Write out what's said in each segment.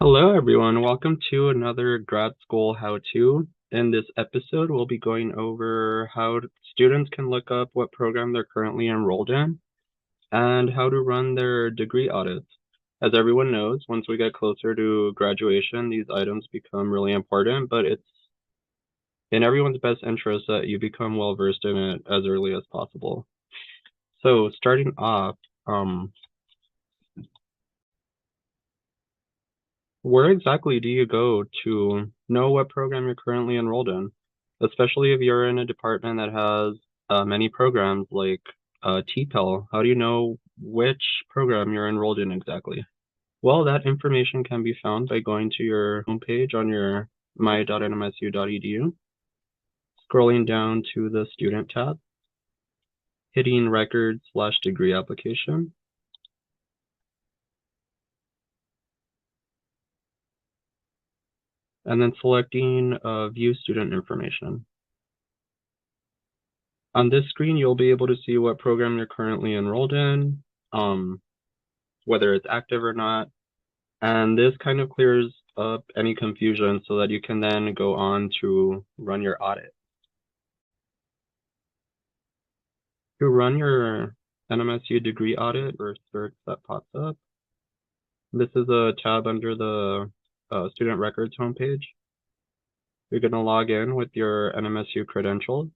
Hello, everyone. Welcome to another grad school how-to. In this episode, we'll be going over how students can look up what program they're currently enrolled in and how to run their degree audits. As everyone knows, once we get closer to graduation, these items become really important, but it's in everyone's best interest that you become well-versed in it as early as possible. So starting off, where exactly do you go to know what program you're currently enrolled in? Especially if you're in a department that has many programs like TPEL. How do you know which program you're enrolled in exactly? Well, that information can be found by going to your homepage on your my.nmsu.edu, scrolling down to the Student tab, hitting Records/Degree Application, and then selecting View Student Information. On this screen, you'll be able to see what program you're currently enrolled in, whether it's active or not. And this kind of clears up any confusion so that you can then go on to run your audit. To run your NMSU Degree Audit or search that pops up, this is a tab under the Student Records homepage. You're going to log in with your NMSU credentials.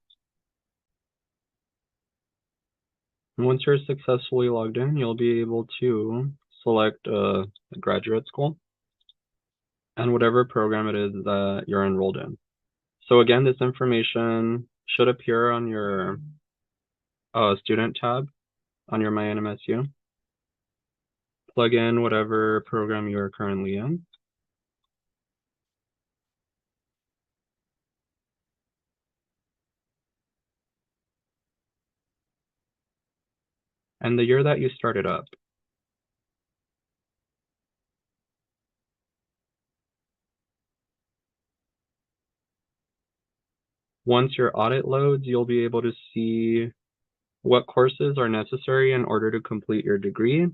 And once you're successfully logged in, you'll be able to select a graduate school and whatever program it is that you're enrolled in. So again, this information should appear on your student tab on your My NMSU. Plug in whatever program you are currently in. And the year that you started up. Once your audit loads, you'll be able to see what courses are necessary in order to complete your degree.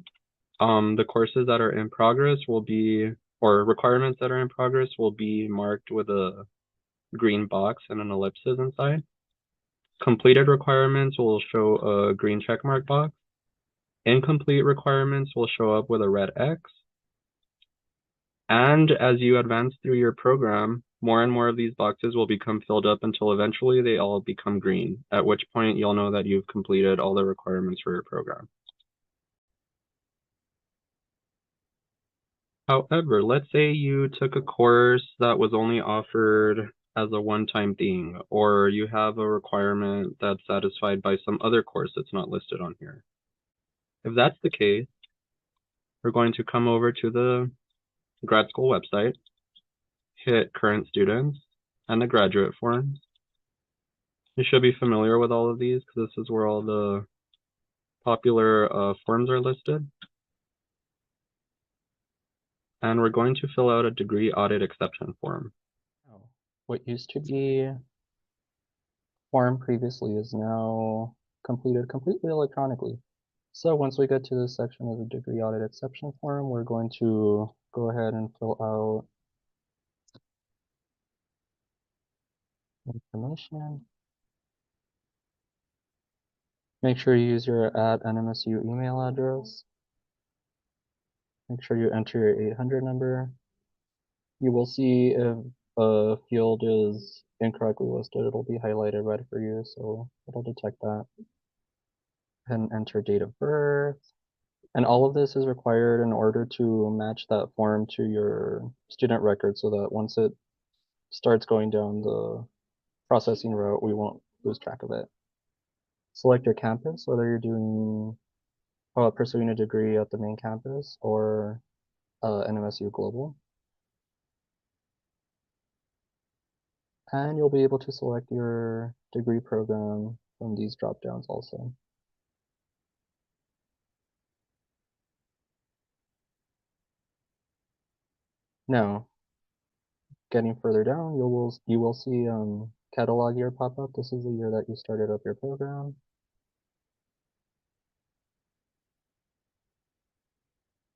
The courses that are in progress will be, or requirements that are in progress will be marked with a green box and an ellipsis inside. Completed requirements will show a green checkmark box. Incomplete requirements will show up with a red X. And as you advance through your program, more and more of these boxes will become filled up until eventually they all become green, at which point you'll know that you've completed all the requirements for your program. However, let's say you took a course that was only offered as a one-time thing, or you have a requirement that's satisfied by some other course that's not listed on here. If that's the case, we're going to come over to the grad school website, hit current students, and the graduate forms. You should be familiar with all of these because this is where all the popular forms are listed. And we're going to fill out a degree audit exception form. What used to be form previously is now completed completely electronically. So once we get to this section of the degree audit exception form, we're going to go ahead and fill out information. Make sure you use your @NMSU email address. Make sure you enter your 800 number. You will see if a field is incorrectly listed, it'll be highlighted red for you, so it'll detect that. And enter date of birth. And all of this is required in order to match that form to your student record so that once it starts going down the processing route, we won't lose track of it. Select your campus, whether you're doing pursuing a degree at the main campus or NMSU Global. And you'll be able to select your degree program from these drop downs also. Now, getting further down, you will see catalog year pop up. This is the year that you started up your program.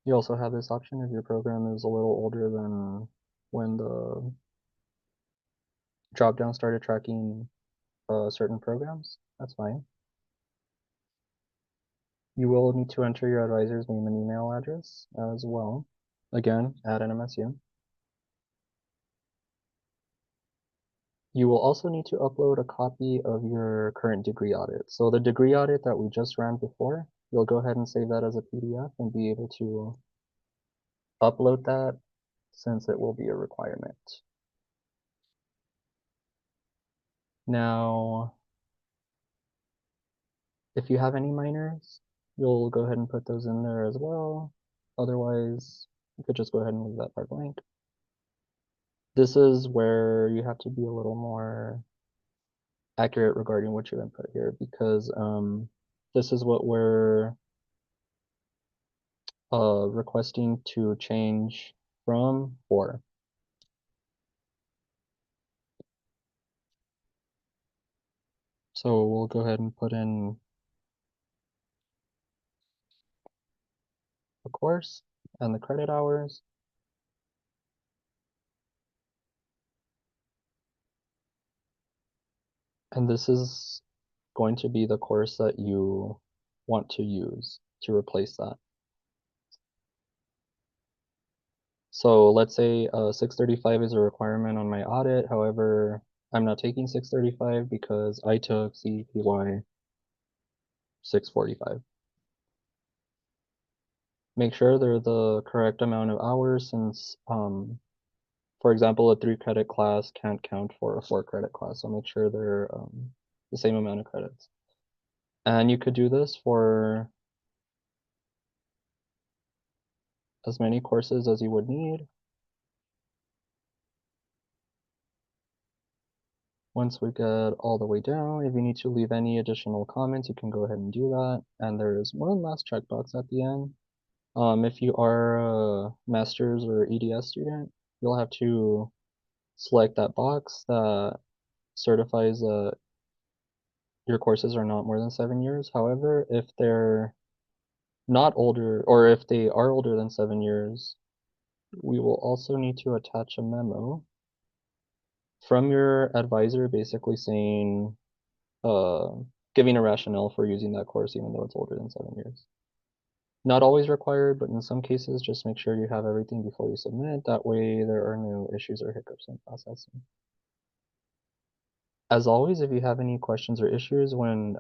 You also have this option if your program is a little older than when the dropdown started tracking certain programs. That's fine. You will need to enter your advisor's name and email address as well. Again, at NMSU. You will also need to upload a copy of your current degree audit. So the degree audit that we just ran before, you'll go ahead and save that as a PDF and be able to upload that since it will be a requirement. Now, if you have any minors, you'll go ahead and put those in there as well. Otherwise, you could just go ahead and leave that part blank. This is where you have to be a little more accurate regarding what you input here because this is what we're requesting to change from for. So we'll go ahead and put in the course and the credit hours. And this is going to be the course that you want to use to replace that. So let's say 635 is a requirement on my audit. However, I'm not taking 635 because I took CPY 645. Make sure they're the correct amount of hours since, for example, a 3-credit class can't count for a 4-credit class. So make sure they're the same amount of credits. And you could do this for as many courses as you would need. Once we get all the way down, if you need to leave any additional comments, you can go ahead and do that. And there's one last checkbox at the end. If you are a master's or EDS student, you'll have to select that box that certifies that your courses are not more than 7 years. However, if they're not older, or if they are older than 7 years, we will also need to attach a memo from your advisor basically saying, giving a rationale for using that course even though it's older than 7 years. Not always required, but in some cases, just make sure you have everything before you submit. That way there are no issues or hiccups in processing. As always, if you have any questions or issues when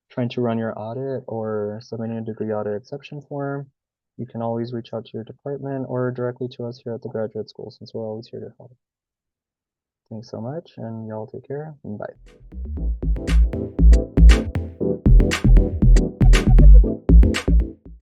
trying to run your audit or submitting a degree audit exception form, you can always reach out to your department or directly to us here at the graduate school since we're always here to help. Thanks so much, and y'all take care, and bye.